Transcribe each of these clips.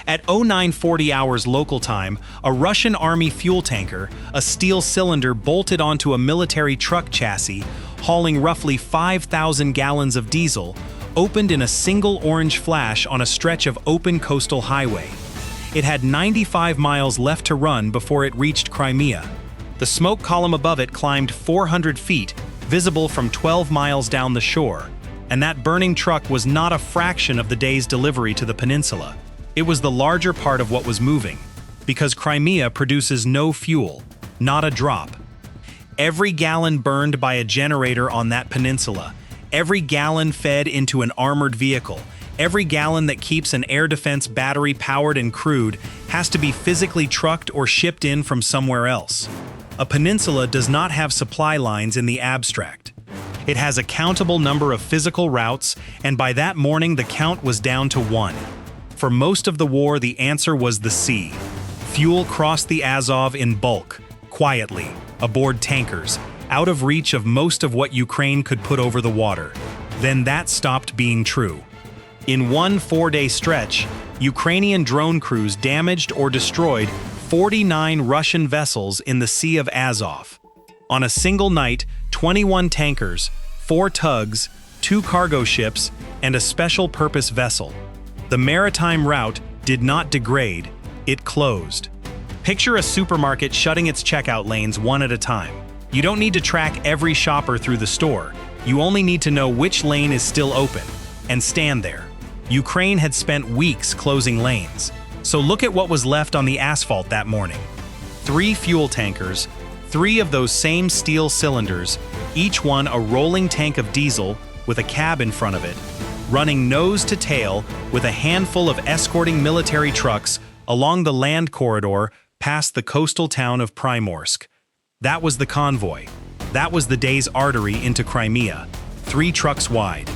At 0940 hours local time, a Russian army fuel tanker, a steel cylinder bolted onto a military truck chassis, hauling roughly 5,000 gallons of diesel, opened in a single orange flash on a stretch of open coastal highway. It had 95 miles left to run before it reached Crimea. The smoke column above it climbed 400 feet, visible from 12 miles down the shore, and that burning truck was not a fraction of the day's delivery to the peninsula. It was the larger part of what was moving, because Crimea produces no fuel, not a drop. Every gallon burned by a generator on that peninsula, every gallon fed into an armored vehicle, every gallon that keeps an air defense battery powered and crewed has to be physically trucked or shipped in from somewhere else. A peninsula does not have supply lines in the abstract. It has a countable number of physical routes, and by that morning the count was down to 1. For most of the war, the answer was the sea. Fuel crossed the Azov in bulk, quietly, aboard tankers, out of reach of most of what Ukraine could put over the water. Then that stopped being true. In one 4-day stretch, Ukrainian drone crews damaged or destroyed 49 Russian vessels in the Sea of Azov. On a single night, 21 tankers, 4 tugs, 2 cargo ships, and a special-purpose vessel. The maritime route did not degrade, it closed. Picture a supermarket shutting its checkout lanes one at a time. You don't need to track every shopper through the store. You only need to know which lane is still open, and stand there. Ukraine had spent weeks closing lanes. So look at what was left on the asphalt that morning. 3 fuel tankers, 3 of those same steel cylinders, each one a rolling tank of diesel with a cab in front of it, running nose to tail with a handful of escorting military trucks along the land corridor past the coastal town of Prymorsk. That was the convoy. That was the day's artery into Crimea, 3 trucks wide.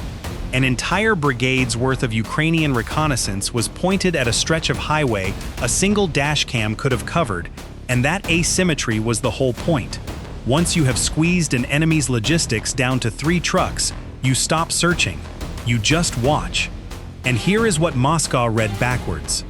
An entire brigade's worth of Ukrainian reconnaissance was pointed at a stretch of highway a single dashcam could have covered, and that asymmetry was the whole point. Once you have squeezed an enemy's logistics down to 3 trucks, you stop searching. You just watch. And here is what Moscow read backwards.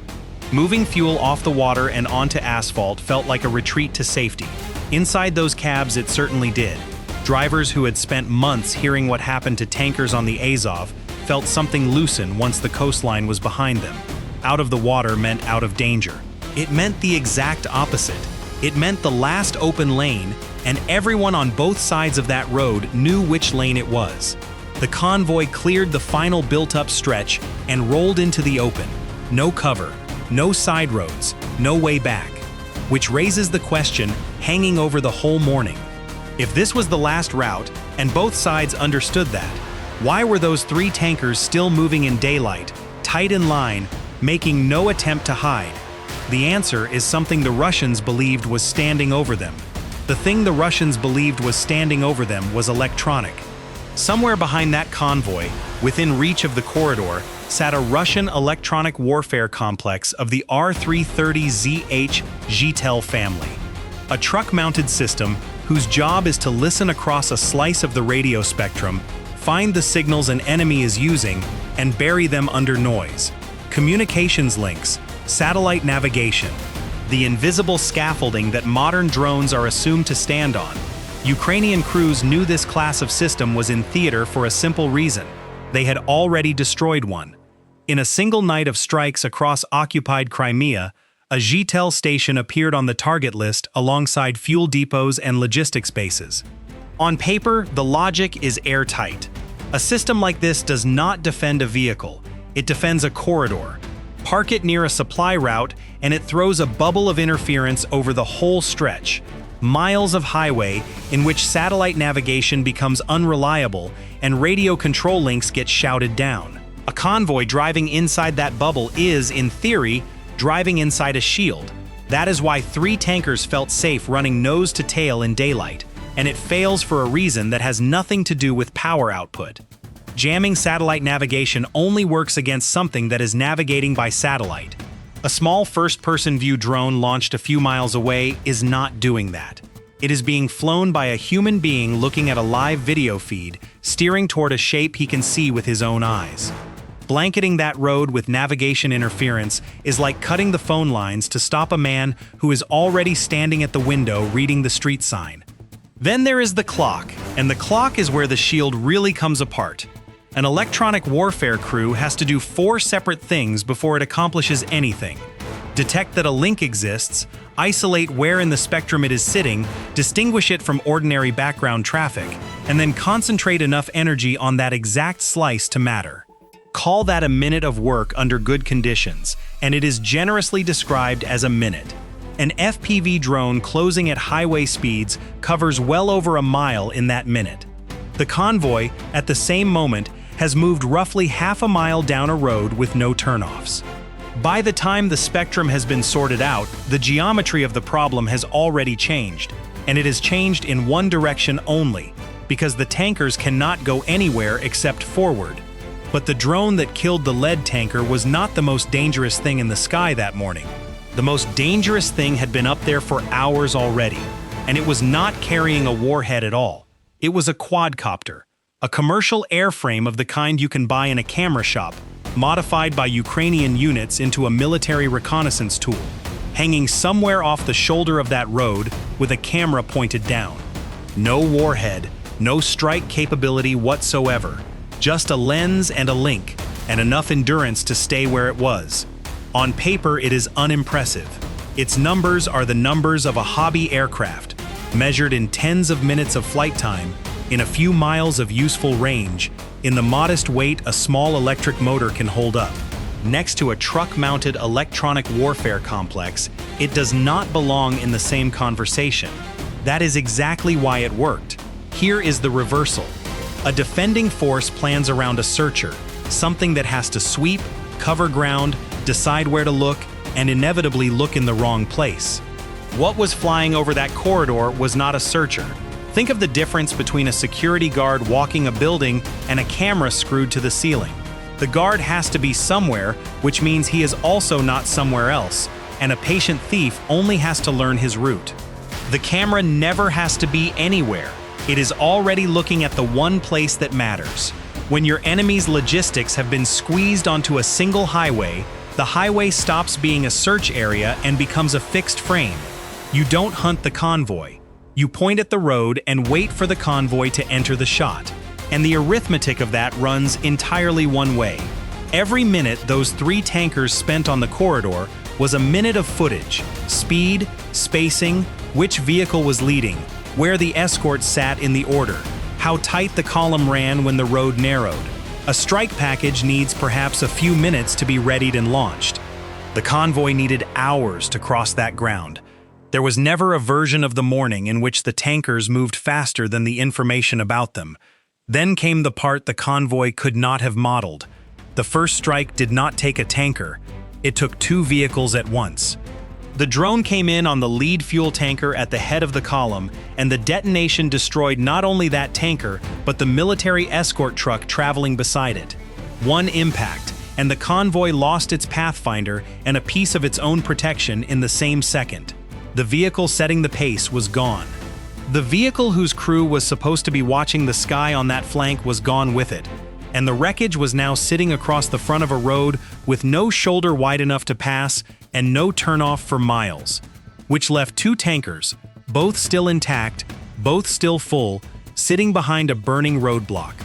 Moving fuel off the water and onto asphalt felt like a retreat to safety. Inside those cabs it certainly did. Drivers who had spent months hearing what happened to tankers on the Azov felt something loosen once the coastline was behind them. Out of the water meant out of danger. It meant the exact opposite. It meant the last open lane, and everyone on both sides of that road knew which lane it was. The convoy cleared the final built-up stretch and rolled into the open. No cover, no side roads, no way back. Which raises the question hanging over the whole morning. If this was the last route, and both sides understood that, why were those 3 tankers still moving in daylight, tight in line, making no attempt to hide? The answer is something the Russians believed was standing over them. The thing the Russians believed was standing over them was electronic. Somewhere behind that convoy, within reach of the corridor, sat a Russian electronic warfare complex of the R-330Zh Zhitel family. A truck-mounted system whose job is to listen across a slice of the radio spectrum, find the signals an enemy is using, and bury them under noise. Communications links, satellite navigation, the invisible scaffolding that modern drones are assumed to stand on. Ukrainian crews knew this class of system was in theater for a simple reason. They had already destroyed one. In a single night of strikes across occupied Crimea, a Zhitel station appeared on the target list alongside fuel depots and logistics bases. On paper, the logic is airtight. A system like this does not defend a vehicle, it defends a corridor. Park it near a supply route, and it throws a bubble of interference over the whole stretch. Miles of highway in which satellite navigation becomes unreliable and radio control links get shouted down. A convoy driving inside that bubble is, in theory, driving inside a shield. That is why 3 tankers felt safe running nose to tail in daylight, and it fails for a reason that has nothing to do with power output. Jamming satellite navigation only works against something that is navigating by satellite. A small first-person view drone launched a few miles away is not doing that. It is being flown by a human being looking at a live video feed, steering toward a shape he can see with his own eyes. Blanketing that road with navigation interference is like cutting the phone lines to stop a man who is already standing at the window reading the street sign. Then there is the clock, and the clock is where the shield really comes apart. An electronic warfare crew has to do 4 separate things before it accomplishes anything. Detect that a link exists, isolate where in the spectrum it is sitting, distinguish it from ordinary background traffic, and then concentrate enough energy on that exact slice to matter. Call that a minute of work under good conditions, and it is generously described as a minute. An FPV drone closing at highway speeds covers well over a mile in that minute. The convoy, at the same moment, has moved roughly half a mile down a road with no turnoffs. By the time the spectrum has been sorted out, the geometry of the problem has already changed, and it has changed in one direction only, because the tankers cannot go anywhere except forward. But the drone that killed the lead tanker was not the most dangerous thing in the sky that morning. The most dangerous thing had been up there for hours already, and it was not carrying a warhead at all. It was a quadcopter, a commercial airframe of the kind you can buy in a camera shop, modified by Ukrainian units into a military reconnaissance tool, hanging somewhere off the shoulder of that road with a camera pointed down. No warhead, no strike capability whatsoever. Just a lens and a link, and enough endurance to stay where it was. On paper, it is unimpressive. Its numbers are the numbers of a hobby aircraft, measured in tens of minutes of flight time, in a few miles of useful range, in the modest weight a small electric motor can hold up. Next to a truck-mounted electronic warfare complex, it does not belong in the same conversation. That is exactly why it worked. Here is the reversal. A defending force plans around a searcher, something that has to sweep, cover ground, decide where to look, and inevitably look in the wrong place. What was flying over that corridor was not a searcher. Think of the difference between a security guard walking a building and a camera screwed to the ceiling. The guard has to be somewhere, which means he is also not somewhere else, and a patient thief only has to learn his route. The camera never has to be anywhere. It is already looking at the one place that matters. When your enemy's logistics have been squeezed onto a single highway, the highway stops being a search area and becomes a fixed frame. You don't hunt the convoy. You point at the road and wait for the convoy to enter the shot. And the arithmetic of that runs entirely one way. Every minute those 3 tankers spent on the corridor was a minute of footage, speed, spacing, which vehicle was leading, where the escort sat in the order, how tight the column ran when the road narrowed. A strike package needs perhaps a few minutes to be readied and launched. The convoy needed hours to cross that ground. There was never a version of the morning in which the tankers moved faster than the information about them. Then came the part the convoy could not have modeled. The first strike did not take a tanker. It took 2 vehicles at once. The drone came in on the lead fuel tanker at the head of the column, and the detonation destroyed not only that tanker, but the military escort truck traveling beside it. One impact, and the convoy lost its pathfinder and a piece of its own protection in the same second. The vehicle setting the pace was gone. The vehicle whose crew was supposed to be watching the sky on that flank was gone with it, and the wreckage was now sitting across the front of a road with no shoulder wide enough to pass and no turnoff for miles, which left 2 tankers, both still intact, both still full, sitting behind a burning roadblock.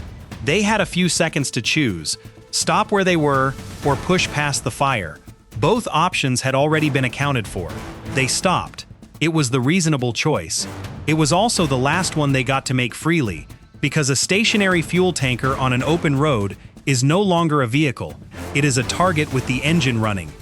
They had a few seconds to choose, stop where they were or push past the fire. Both options had already been accounted for. They stopped. It was the reasonable choice. It was also the last one they got to make freely, because a stationary fuel tanker on an open road is no longer a vehicle. It is a target with the engine running.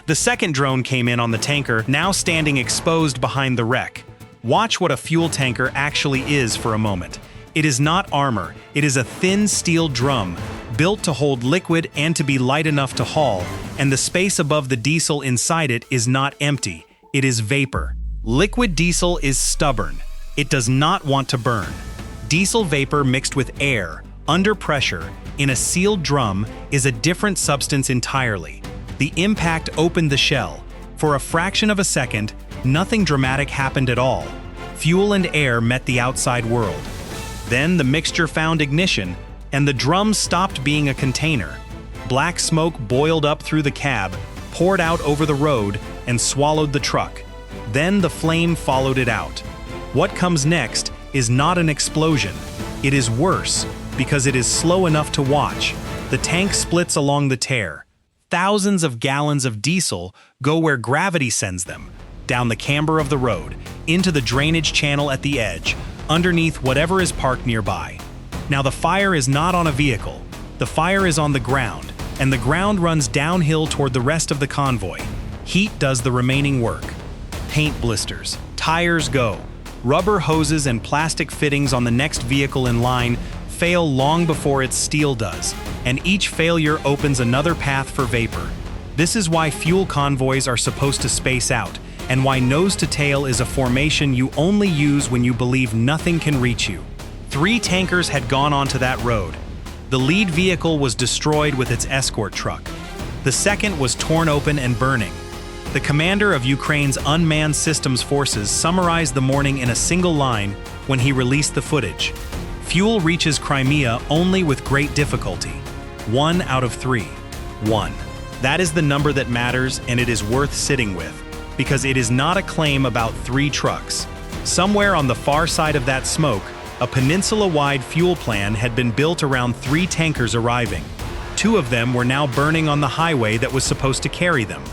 The second drone came in on the tanker, now standing exposed behind the wreck. Watch what a fuel tanker actually is for a moment. It is not armor, it is a thin steel drum, built to hold liquid and to be light enough to haul, and the space above the diesel inside it is not empty, it is vapor. Liquid diesel is stubborn. It does not want to burn. Diesel vapor mixed with air, under pressure, in a sealed drum, is a different substance entirely. The impact opened the shell. For a fraction of a second, nothing dramatic happened at all. Fuel and air met the outside world. Then the mixture found ignition, and the drum stopped being a container. Black smoke boiled up through the cab, poured out over the road, and swallowed the truck. Then the flame followed it out. What comes next is not an explosion. It is worse, because it is slow enough to watch. The tank splits along the tear. Thousands of gallons of diesel go where gravity sends them, down the camber of the road, into the drainage channel at the edge, underneath whatever is parked nearby. Now the fire is not on a vehicle. The fire is on the ground, and the ground runs downhill toward the rest of the convoy. Heat does the remaining work. Paint blisters, tires go. Rubber hoses and plastic fittings on the next vehicle in line fail long before its steel does, and each failure opens another path for vapor. This is why fuel convoys are supposed to space out, and why nose to tail is a formation you only use when you believe nothing can reach you. 3 tankers had gone onto that road. The lead vehicle was destroyed with its escort truck. The second was torn open and burning. The commander of Ukraine's unmanned systems forces summarized the morning in a single line when he released the footage. Fuel reaches Crimea only with great difficulty. 1 out of 3. 1. That is the number that matters, and it is worth sitting with, because it is not a claim about 3 trucks. Somewhere on the far side of that smoke, a peninsula-wide fuel plan had been built around 3 tankers arriving. 2 of them were now burning on the highway that was supposed to carry them.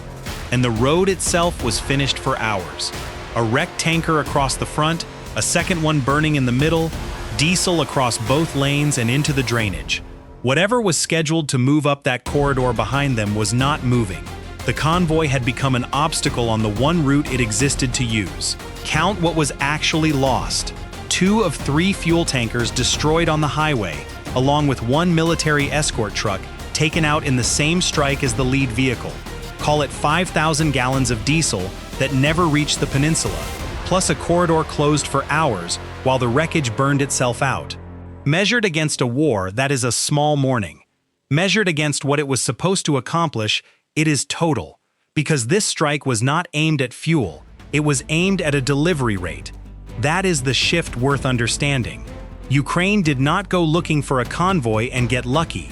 And the road itself was finished for hours. A wrecked tanker across the front, a second one burning in the middle, diesel across both lanes and into the drainage. Whatever was scheduled to move up that corridor behind them was not moving. The convoy had become an obstacle on the one route it existed to use. Count what was actually lost. 2 of 3 fuel tankers destroyed on the highway, along with 1 military escort truck taken out in the same strike as the lead vehicle. Call it 5,000 gallons of diesel that never reached the peninsula, plus a corridor closed for hours while the wreckage burned itself out. Measured against a war, that is a small morning. Measured against what it was supposed to accomplish, it is total, because this strike was not aimed at fuel, it was aimed at a delivery rate. That is the shift worth understanding. Ukraine did not go looking for a convoy and get lucky.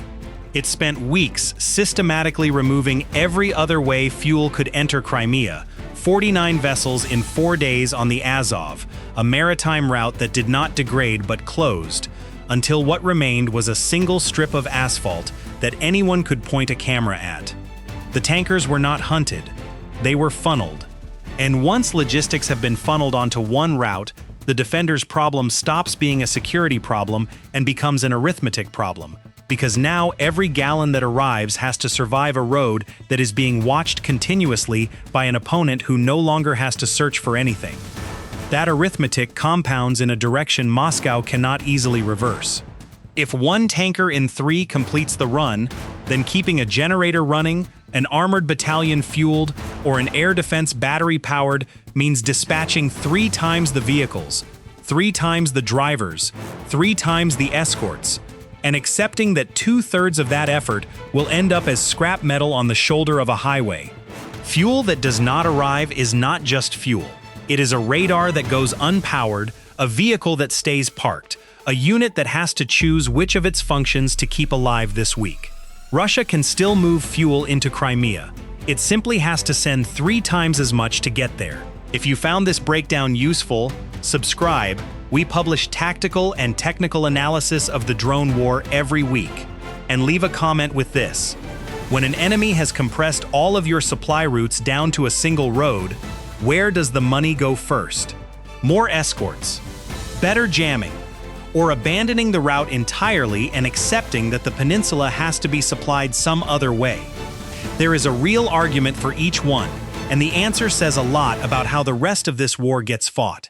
It spent weeks systematically removing every other way fuel could enter Crimea, 49 vessels in 4 days on the Azov, a maritime route that did not degrade but closed, until what remained was a single strip of asphalt that anyone could point a camera at. The tankers were not hunted, they were funneled. And once logistics have been funneled onto one route, the defender's problem stops being a security problem and becomes an arithmetic problem, because now every gallon that arrives has to survive a road that is being watched continuously by an opponent who no longer has to search for anything. That arithmetic compounds in a direction Moscow cannot easily reverse. If 1 tanker in 3 completes the run, then keeping a generator running, an armored battalion fueled, or an air defense battery powered means dispatching 3 times the vehicles, 3 times the drivers, 3 times the escorts, and accepting that 2/3 of that effort will end up as scrap metal on the shoulder of a highway. Fuel that does not arrive is not just fuel. It is a radar that goes unpowered, a vehicle that stays parked, a unit that has to choose which of its functions to keep alive this week. Russia can still move fuel into Crimea. It simply has to send 3 times as much to get there. If you found this breakdown useful, subscribe. We publish tactical and technical analysis of the drone war every week. And leave a comment with this: when an enemy has compressed all of your supply routes down to a single road, where does the money go first? More escorts, better jamming, or abandoning the route entirely and accepting that the peninsula has to be supplied some other way? There is a real argument for each one, and the answer says a lot about how the rest of this war gets fought.